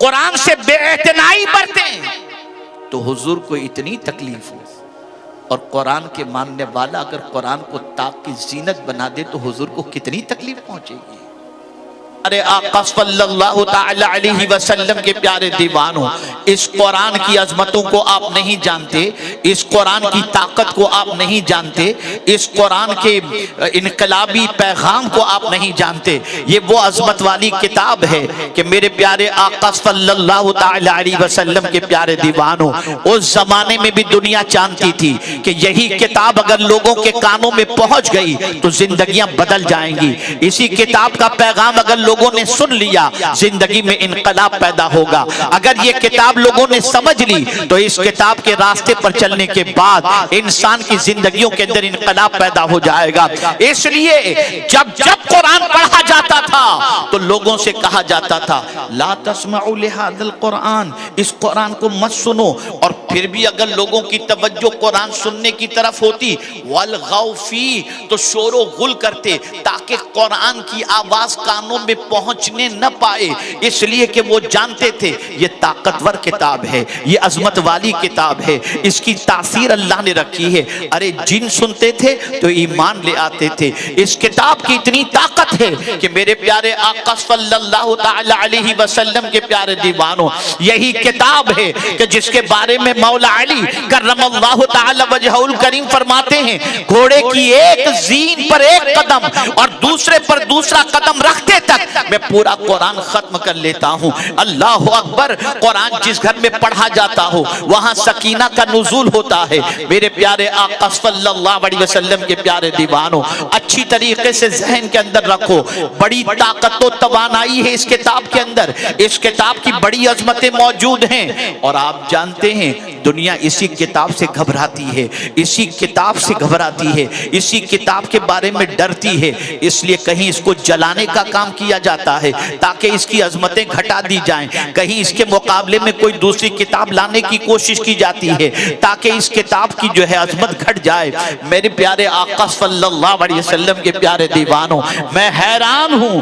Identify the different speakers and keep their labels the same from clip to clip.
Speaker 1: قرآن سے بے اعتنائی برتیں تو حضور کو اتنی تکلیف ہو، اور قرآن کے ماننے والا اگر قرآن کو طاق کی زینت بنا دے تو حضور کو کتنی تکلیف پہنچے گی۔ ارے آقا صلی اللہ تعالی علیہ وسلم کے پیارے دیوانوں، اس قرآن کی عظمتوں کو آپ نہیں جانتے، اس قرآن کی طاقت کو آپ نہیں جانتے، اس قرآن کے انقلابی پیغام کو آپ نہیں جانتے۔ یہ وہ عظمت والی کتاب ہے کہ میرے پیارے آقا صلی اللہ تعالی علیہ وسلم کے پیارے دیوانوں، اس زمانے میں بھی دنیا جانتی تھی کہ یہی کتاب اگر لوگوں کے کانوں میں پہنچ گئی تو زندگیاں بدل جائیں گی۔ اسی کتاب کا پیغام اگر لوگوں نے سن لیا زندگی میں انقلاب پیدا ہوگا۔ اگر یہ کتاب لوگوں نے سمجھ لی تو اس کتاب کے راستے پر چلنے کے بعد انسان کی زندگیوں کے اندر انقلاب پیدا ہو جائے گا۔ اس لیے جب قرآن پڑھا جاتا تھا تو لوگوں سے کہا جاتا تھا لا تسمعوا لهذا القرآن، اس قرآن کو مت سنو، اور پھر بھی اگر لوگوں کی توجہ قرآن سننے کی طرف ہوتی والغوا فیہ تو شور و غل کرتے تاکہ قرآن کی آواز کانوں میں پہنچنے نہ پائے، اس لیے کہ وہ جانتے تھے یہ طاقتور کتاب ہے، یہ عظمت والی کتاب ہے، اس کی تاثیر اللہ نے رکھی ہے۔ ارے جن سنتے تھے تو ایمان لے آتے تھے۔ اس کتاب کی اتنی طاقت ہے کہ میرے پیارے آقا صلی اللہ تعالی علیہ وسلم کے پیارے دیوانوں، یہی کتاب ہے کہ جس کے بارے میں مولا علی کرم اللہ تعالی وجہہ الکریم فرماتے ہیں گھوڑے کی ایک زین پر ایک قدم اور دوسرے پر دوسرا قدم رکھتے تک میں پورا قرآن ختم کر لیتا ہوں۔ اللہ اکبر! قرآن جس گھر میں پڑھا جاتا ہو وہاں سکینہ کا نزول ہوتا ہے۔ میرے پیارے آقا صلی اللہ علیہ وسلم کے پیارے دیوانوں، اچھی طریقے سے ذہن کے اندر رکھو، بڑی طاقت و توانائی ہے اس کتاب کے اندر، اس کتاب کی بڑی عظمتیں موجود ہیں، اور آپ جانتے ہیں دنیا اسی کتاب سے گھبراتی ہے، اسی کتاب سے گھبراتی ہے، اسی کتاب کے بارے میں ڈرتی ہے، اس لیے کہیں اس کو جلانے کا کام کیا جاتا ہے تاکہ اس کی عظمتیں گھٹا دی جائیں، کہیں اس کے مقابلے میں کوئی دوسری کتاب لانے کی کوشش کی جاتی ہے تاکہ اس کتاب کی جو ہے عظمت گھٹ جائے۔ میرے پیارے آقا صلی اللہ علیہ وسلم کے پیارے دیوانوں، میں حیران ہوں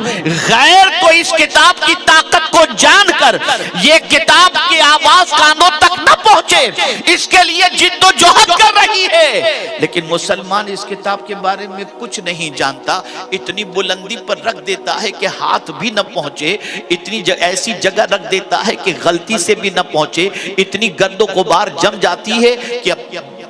Speaker 1: غیر تو اس کتاب کی طاقت کو جان کر یہ کتاب کی آواز کانوں تک نہ پہنچے اس کے لیے جد و جہد کر رہی ہے، لیکن مسلمان اس کتاب کے بارے میں کچھ نہیں جانتا، اتنی بلندی پر رکھ دیتا ہے کہ ہاتھ بھی نہ پہنچے، اتنی ایسی جگہ رکھ دیتا ہے کہ غلطی سے بھی نہ پہنچے، اتنی گرد و غبار جم جاتی ہے کہ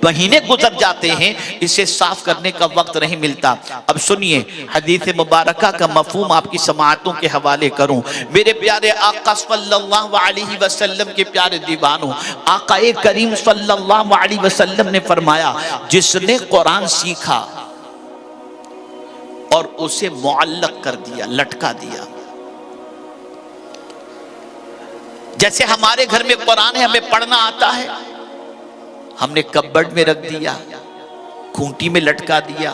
Speaker 1: مہینے گزر جاتے ہیں اسے صاف کرنے کا وقت نہیں ملتا۔ اب سنیے حدیث مبارکہ کا مفہوم آپ کی سماعتوں کے حوالے کروں۔ میرے پیارے آقا صلی اللہ علیہ وسلم کے پیارے دیوانوں، آقا کریم صلی اللہ علیہ وسلم نے فرمایا جس نے قرآن سیکھا اور اسے معلق کر دیا، لٹکا دیا، جیسے ہمارے گھر میں قرآن ہے ہمیں پڑھنا آتا ہے، ہم نے کبڈ میں رکھ دیا، کھونٹی میں لٹکا دیا،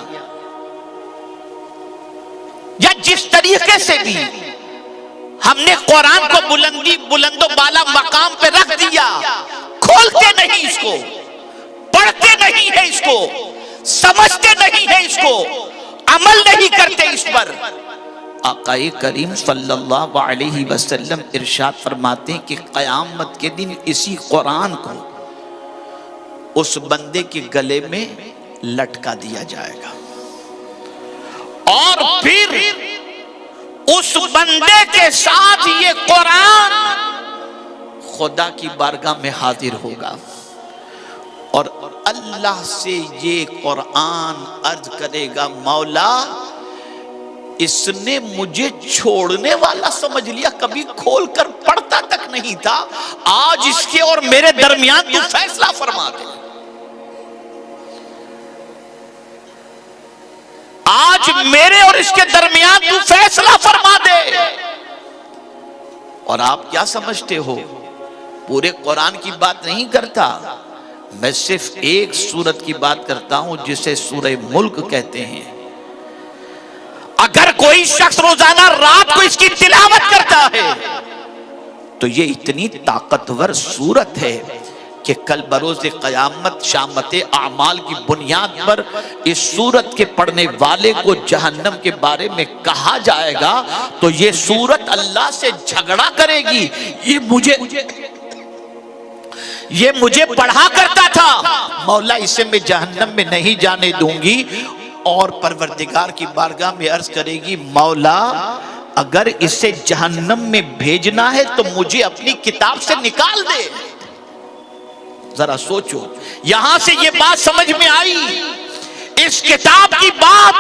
Speaker 1: یا جس طریقے سے بھی ہم نے قرآن کو بلند و بالا مقام پہ رکھ دیا، کھولتے نہیں اس کو، پڑھتے نہیں ہے اس کو، سمجھتے نہیں ہے اس کو، عمل نہیں کرتے اس پر۔ آقا کریم صلی اللہ علیہ وسلم ارشاد فرماتے ہیں کہ قیامت کے دن اسی قرآن کو اس بندے کے گلے میں لٹکا دیا جائے گا، اور پھر اس بندے کے ساتھ یہ قرآن خدا کی بارگاہ میں حاضر ہوگا، اور اللہ سے یہ قرآن عرض کرے گا مولا اس نے مجھے چھوڑنے والا سمجھ لیا، کبھی کھول کر پڑھتا تک نہیں تھا، آج اس کے اور میرے درمیان تو فیصلہ فرما دے، آج میرے اور اس کے درمیان تو فیصلہ فرما دے۔ اور آپ کیا سمجھتے ہو پورے قرآن کی بات نہیں کرتا، میں صرف ایک سورت کی بات کرتا ہوں جسے سورہ ملک کہتے ہیں۔ اگر کوئی شخص روزانہ رات کو اس کی تلاوت کرتا ہے تو یہ اتنی طاقتور سورت ہے کہ کل بروز قیامت شامت اعمال کی بنیاد پر اس سورت کے پڑھنے والے کو جہنم کے بارے میں کہا جائے گا تو یہ سورت اللہ سے جھگڑا کرے گی، یہ مجھے پڑھا کرتا تھا مولا، اسے میں جہنم میں نہیں جانے دوں گی، اور پروردگار کی بارگاہ میں عرض کرے گی مولا اگر اسے جہنم میں بھیجنا ہے تو مجھے اپنی کتاب سے نکال دے۔ ذرا سوچو، یہاں سے یہ بات سمجھ میں آئی، اس کتاب کی بات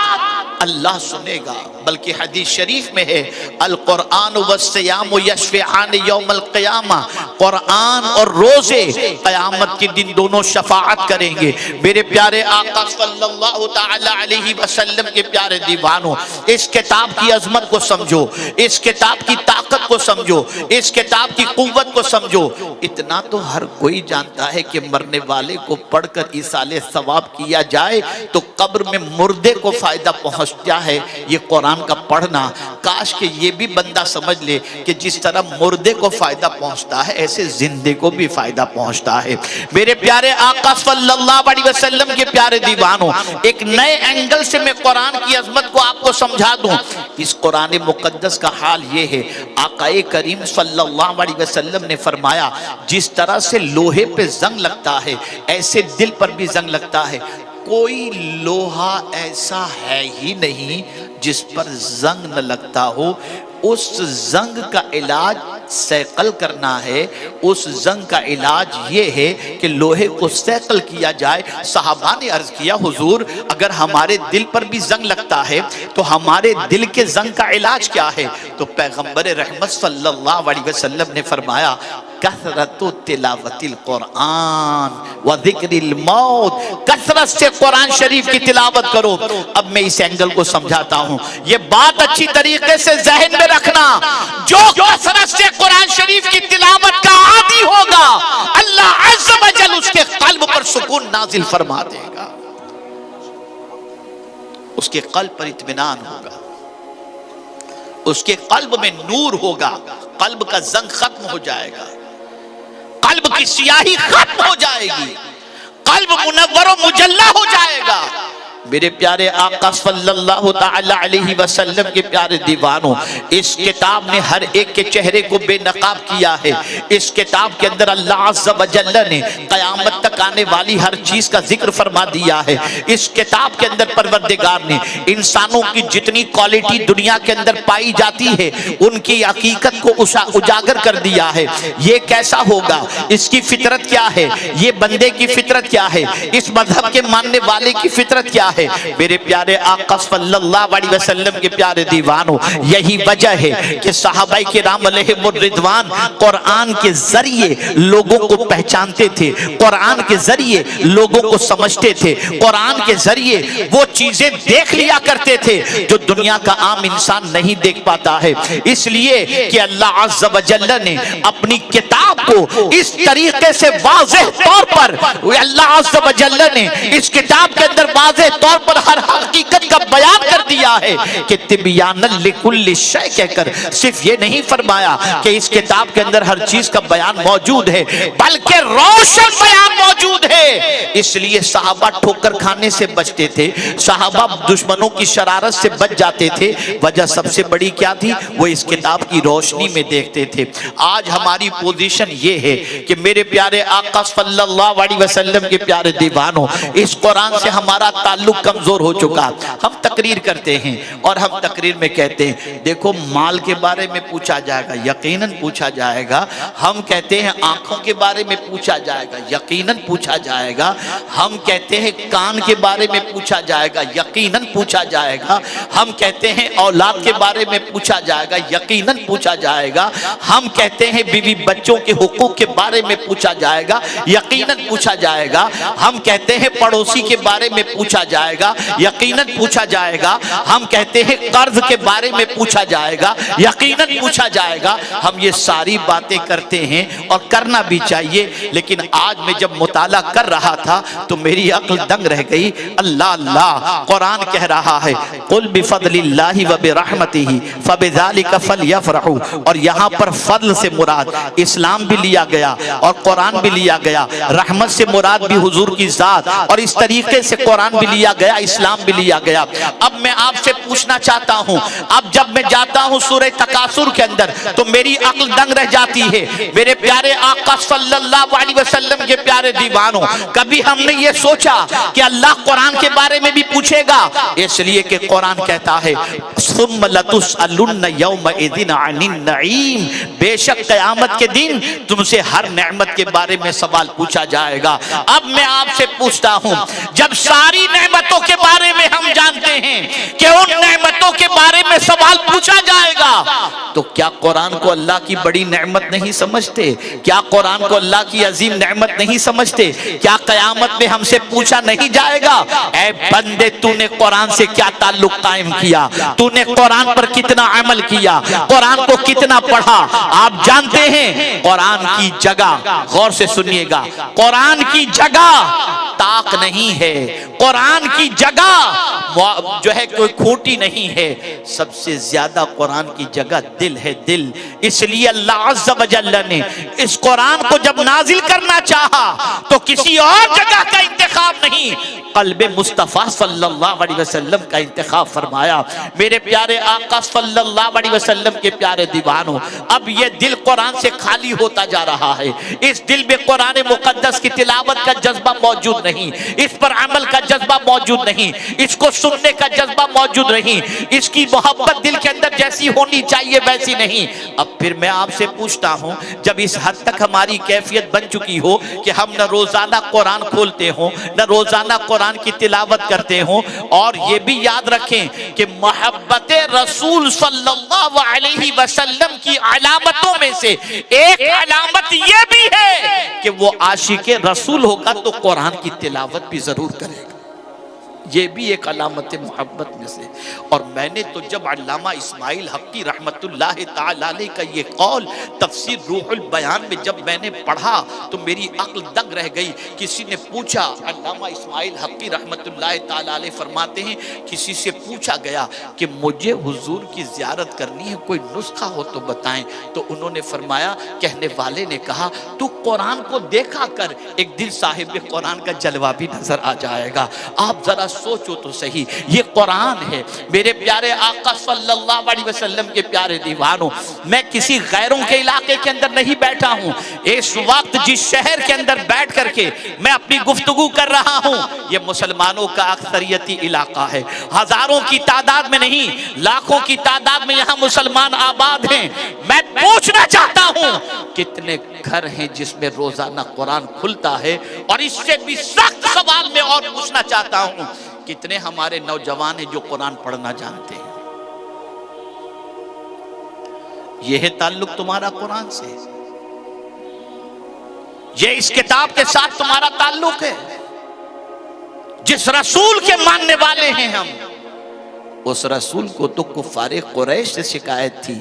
Speaker 1: اللہ سنے گا، بلکہ حدیث شریف میں ہے القرآن والصیام یشفعان یوم القیامہ، قرآن اور روزے قیامت کے دن دونوں شفاعت کریں گے۔ میرے پیارے آقا صلی اللہ تعالی علیہ وسلم کے پیارے دیوانوں، اس کتاب کی عظمت کو سمجھو، اس کتاب کی طاقت کو سمجھو، اس کتاب کی قوت کو سمجھو۔ اتنا تو ہر کوئی جانتا ہے کہ مرنے والے کو پڑھ کر ایصال ثواب کیا جائے تو قبر میں مردے کو فائدہ پہنچتا ہے، یہ قرآن کا پڑھنا۔ کاش کہ یہ بھی بندہ سمجھ لے کہ جس طرح مردے کو فائدہ پہنچتا ہے ایسے زندے کو بھی فائدہ پہنچتا ہے۔ میرے پیارے آقا صلی اللہ علیہ وسلم کے پیارے دیوانوں، ایک نئے اینگل سے میں قرآن کی عظمت کو آپ کو سمجھا دوں۔ اس قرآن مقدس کا حال یہ ہے، آقا کریم صلی اللہ علیہ وسلم نے فرمایا جس طرح سے لوہے پہ زنگ لگتا ہے ایسے دل پر بھی زنگ لگتا ہے۔ کوئی لوہا ایسا ہے ہی نہیں جس پر زنگ نہ لگتا ہو۔ اس زنگ کا علاج سیقل کرنا ہے، اس زنگ کا علاج یہ ہے کہ لوہے کو سیقل کیا جائے۔ صحابہ نے عرض کیا حضور اگر ہمارے دل پر بھی زنگ لگتا ہے تو ہمارے دل کے زنگ کا علاج کیا ہے؟ تو پیغمبر رحمت صلی اللہ علیہ وسلم نے فرمایا کثرت تلاوت القرآن و ذکر الموت، کثرت سے قرآن شریف کی تلاوت کرو۔ اب میں اس اینگل کو سمجھاتا ہوں، یہ بات اچھی طریقے سے ذہن میں رکھنا، جو کثرت سے قرآن شریف کی تلاوت کا عادی ہوگا اللہ عز و جل اس کے قلب پر سکون نازل فرما دے گا، اس کے قلب پر اطمینان ہوگا، اس کے قلب میں نور ہوگا، قلب کا زنگ ختم ہو جائے گا، قلب کی سیاہی ختم ہو جائے گی، قلب منور و مجلہ ہو جائے گا۔ میرے پیارے آقا صلی اللہ تعالی علیہ وسلم کے پیارے دیوانوں، اس کتاب نے ہر ایک کے چہرے کو بے نقاب کیا ہے۔ اس کتاب کے اندر اللہ عز و جل نے قیامت تک آنے والی ہر چیز کا ذکر فرما دیا ہے۔ اس کتاب کے اندر پروردگار نے انسانوں کی جتنی کوالٹی دنیا کے اندر پائی جاتی ہے ان کی حقیقت کو اجاگر کر دیا ہے۔ یہ کیسا ہوگا، اس کی فطرت کیا ہے، یہ بندے کی فطرت کیا ہے، اس مذہب کے ماننے والے کی فطرت کیا ہے۔ میرے پیارے آقا صلی اللہ علیہ وسلم کے پیارے دیوانوں، یہی وجہ ہے کہ صحابہ کرام علیہم الرضوان قرآن کے ذریعے لوگوں کو پہچانتے تھے، قرآن کے ذریعے لوگوں کو سمجھتے تھے، قرآن کے ذریعے وہ چیزیں دیکھ لیا کرتے تھے جو دنیا کا عام انسان نہیں دیکھ پاتا ہے۔ اس لیے کہ اللہ عز و جل نے اپنی کتاب کو اس طریقے سے واضح طور پر، اللہ عز و جل نے اس کتاب کے اندر واضح طور پر ہر حقیقت کا بیان کر دیا ہے کہ تبیانا لکل شیء کہہ کر صرف یہ نہیں فرمایا کہ اس کتاب کے اندر ہر چیز کا بیان موجود ہے بلکہ روشن بیان موجود ہے۔ اس لیے صحابہ ٹھوکر کھانے سے بچتے تھے، صحابہ دشمنوں کی شرارت سے بچ جاتے تھے۔ وجہ سب سے بڑی کیا تھی؟ وہ اس کتاب کی روشنی میں دیکھتے تھے۔ آج ہماری پوزیشن یہ ہے کہ میرے پیارے آقا صلی اللہ علیہ وسلم کے پیارے دیوانوں، اس قرآن سے ہمارا تعلق کمزور ہو چکا۔ ہم تقریر کرتے ہیں اور ہم تقریر میں کہتے ہیں دیکھو مال کے بارے میں پوچھا جائے گا، یقیناً پوچھا جائے گا۔ ہم کہتے ہیں آنکھوں کے بارے میں پوچھا جائے گا، یقیناً پوچھا جائے گا۔ ہم کہتے ہیں کان کے بارے میں پوچھا جائے گا، یقیناً پوچھا جائے گا۔ ہم کہتے ہیں اولاد کے بارے میں پوچھا جائے گا، یقیناً پوچھا جائے گا۔ ہم کہتے ہیں بیوی بچوں کے حقوق کے بارے میں پوچھا جائے گا، یقیناً پوچھا جائے گا۔ ہم کہتے ہیں پڑوسی کے بارے میں پوچھا جائے گا، یقیناً پوچھا جائے گا۔ ہم کہتے ہیں قرض کے بارے میں پوچھا جائے گا، یقیناً پوچھا جائے گا۔ ہم یہ ساری باتیں کرتے ہیں اور کرنا بھی چاہیے، لیکن آج میں جب مطالعہ کر رہا تھا تو میری عقل دنگ رہ گئی۔ اللہ اللہ، قرآن قرآن کہہ رہا ہے قل بفضل اللہ وبرحمتہ فبذلک فلیفرحوا، اور یہاں پر فضل سے مراد اسلام بھی لیا گیا اور قرآن بھی لیا گیا، رحمت سے مراد بھی حضور کی ذات، اور اس طریقے سے قرآن بھی لیا گیا، اسلام بھی لیا گیا۔ اب میں آپ سے پوچھنا چاہتا ہوں، اب جب میں جاتا ہوں سورہ تکاثر کے اندر تو میری عقل دنگ رہ جاتی ہے۔ میرے پیارے آقا صلی اللہ علیہ وسلم کے پیارے دیوانوں، کبھی ہم نے یہ سوچا کہ اللہ قرآن کے بارے میں بھی پوچھے گا؟ اس لیے کہ قرآن کہتا ہے ثم لتسألن یومئذ عن النعیم، بے شک قیامت کے دن تم سے ہر نعمت کے بارے میں سوال پوچھا جائے گا۔ اب میں آپ سے پوچھتا ہوں، جب ساری نعمتوں کے بارے میں ہم جانتے ہیں کہ ان نعمتوں کے بارے میں سوال پوچھا جائے گا، تو کیا قرآن کو اللہ کی بڑی نعمت نہیں سمجھتے؟ کیا قرآن کو اللہ کی عظیم نعمت نہیں سمجھتے؟ کیا قیامت میں ہم سے پوچھا نہیں جائے گا اے بندے تو نے قرآن سے کیا تعلق قائم کیا، تو نے قرآن پر کتنا عمل کیا، قرآن کو کتنا پڑھا؟ آپ جانتے ہیں قرآن کی جگہ، غور سے سنیے گا، قرآن کی جگہ طاق نہیں ہے، قرآن کی جگہ جو ہے کوئی کھوٹی نہیں ہے، سب سے زیادہ قرآن کی جگہ دل ہے، دل۔ اس لیے اللہ عز و جل نے اس قرآن کو جب نازل کرنا چاہا تو کسی اور جگہ کا انتخاب نہیں، قلب مصطفیٰ صلی اللہ علیہ وسلم کا انتخاب فرمایا۔ میرے پیارے آقا صلی اللہ علیہ وسلم کے پیارے دیوانوں، اب یہ دل قرآن سے خالی ہوتا جا رہا ہے، اس دل میں قرآن مقدس کی تلاوت کا جذبہ موجود نہیں، اس پر عمل کا جذبہ موجود نہیں، اس کو سننے کا جذبہ موجود نہیں، اس کی محبت دل کے اندر جیسی ہونی چاہیے ویسی نہیں۔ اب پھر میں آپ سے پوچھتا ہوں، جب اس حد تک ہماری کیفیت بن چکی ہو کہ ہم نہ روزانہ قرآن کھولتے ہوں، نہ روزانہ قرآن کی تلاوت کرتے ہوں، اور یہ بھی یاد رکھیں کہ محبت رسول صلی اللہ علیہ وسلم کی علامتوں میں سے ایک علامت یہ بھی ہے کہ وہ عاشق رسول ہوگا تو قرآن کی تلاوت بھی ضرور کرے گا، یہ بھی ایک علامت محبت میں سے۔ اور میں نے تو جب علامہ اسماعیل حقی رحمت اللہ تعالی علیہ کا یہ قول تفسیر روح البیان میں جب میں نے پڑھا تو میری عقل دنگ رہ گئی۔ کسی نے پوچھا، علامہ اسماعیل حقی رحمت اللہ تعالی علیہ فرماتے ہیں کسی سے پوچھا گیا کہ مجھے حضور کی زیارت کرنی ہے، کوئی نسخہ ہو تو بتائیں، تو انہوں نے فرمایا، کہنے والے نے کہا تو قرآن کو دیکھا کر، ایک دن صاحب قرآن کا جلوہ بھی نظر آ جائے گا۔ آپ ذرا سوچو تو صحیح، یہ قرآن ہے۔ میرے پیارے آقا صلی اللہ علیہ وسلم کے پیارے دیوانوں، میں کسی غیروں کے علاقے کے اندر نہیں بیٹھا ہوں، اس وقت جس شہر کے اندر بیٹھ کر کے میں اپنی گفتگو کر رہا ہوں یہ مسلمانوں کا اکثریتی علاقہ ہے، ہزاروں کی تعداد میں نہیں، لاکھوں کی تعداد میں یہاں مسلمان آباد ہیں۔ میں پوچھنا چاہتا ہوں کتنے گھر ہیں جس میں روزانہ قرآن کھلتا ہے، اور اس سے بھی سخت سوال میں اور پوچھنا چاہتا ہوں کتنے ہمارے نوجوان ہیں جو قرآن پڑھنا جانتے ہیں؟ یہ ہے تعلق تمہارا قرآن سے، یہ اس کتاب کے ساتھ تمہارا تعلق ہے۔ جس رسول کے ماننے والے ہیں ہم، اس رسول کو تو کفار قریش سے شکایت تھی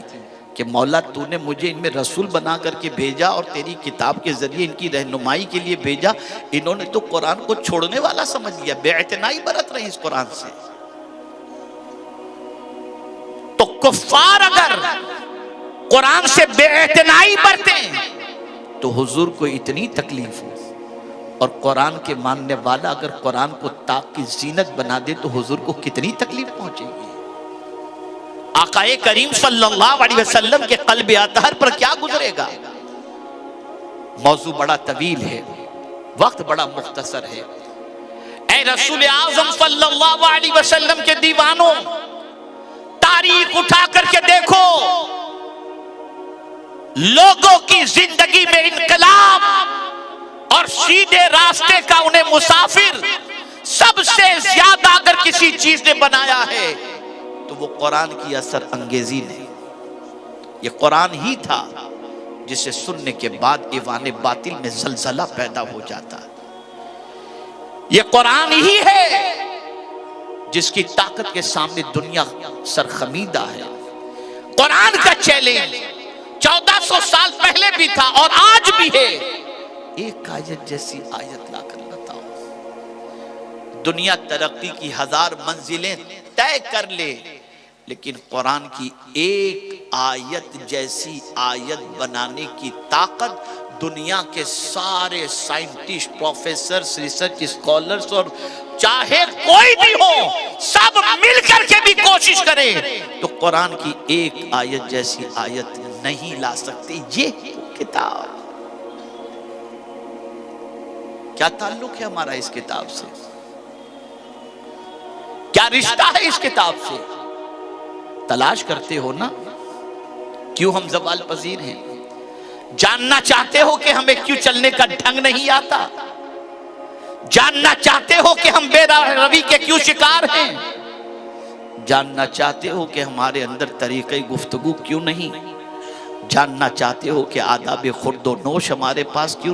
Speaker 1: کہ مولا تو نے مجھے ان میں رسول بنا کر کے بھیجا اور تیری کتاب کے ذریعے ان کی رہنمائی کے لیے بھیجا، انہوں نے تو قرآن کو چھوڑنے والا سمجھ لیا، بے اعتنائی برت رہی اس قرآن سے۔ تو کفار اگر قرآن سے بے اعتنائی برتیں تو حضور کو اتنی تکلیف ہو، اور قرآن کے ماننے والا اگر قرآن کو طاق کی زینت بنا دے تو حضور کو کتنی تکلیف پہنچے گی۔ آقا کریم صلی اللہ علیہ وسلم کے قلب اطہر پر کیا گزرے گا؟ موضوع بڑا طویل ہے، وقت بڑا مختصر ہے۔ اے رسول اعظم صلی اللہ علیہ وسلم کے دیوانوں، تاریخ اٹھا کر کے دیکھو، لوگوں کی زندگی میں انقلاب اور سیدھے راستے کا انہیں مسافر سب سے زیادہ اگر کسی چیز نے بنایا ہے تو وہ قرآن کی اثر انگیزی نے۔ یہ قرآن ہی تھا جسے سننے کے بعد ایوان باطل میں زلزلہ پیدا ہو جاتا۔ یہ قرآن ہی ہے جس کی طاقت کے سامنے دنیا سرخمیدہ ہے۔ قرآن کا چیلنج 1400 سال پہلے بھی تھا اور آج بھی ہے، ایک آیت جیسی آیت لا کر بتاؤ دنیا ترقی کی 1000 منزلیں طے کر لے، لیکن قرآن کی ایک آیت جیسی آیت بنانے کی طاقت دنیا کے سارے سائنٹسٹ، پروفیسرز، ریسرچ اسکالرز اور چاہے کوئی بھی ہو، سب مل کر کے بھی کوشش کرے تو قرآن کی ایک آیت جیسی آیت نہیں لا سکتے۔ یہ کتاب، کیا تعلق ہے ہمارا اس کتاب سے؟ کیا رشتہ ہے اس کتاب سے؟ تلاش کرتے ہو نا؟ کیوں ہم زوال پذیر ہیں؟ جاننا چاہتے ہو کہ ہمیں کیوں چلنے کا ڈھنگ نہیں آتا؟ جاننا چاہتے ہو کہ ہم بے روی کے کیوں شکار ہیں؟ جاننا چاہتے ہو کہ ہمارے اندر طریقہ گفتگو کیوں نہیں؟ جاننا چاہتے ہو کہ آداب خورد و نوش ہمارے پاس کیوں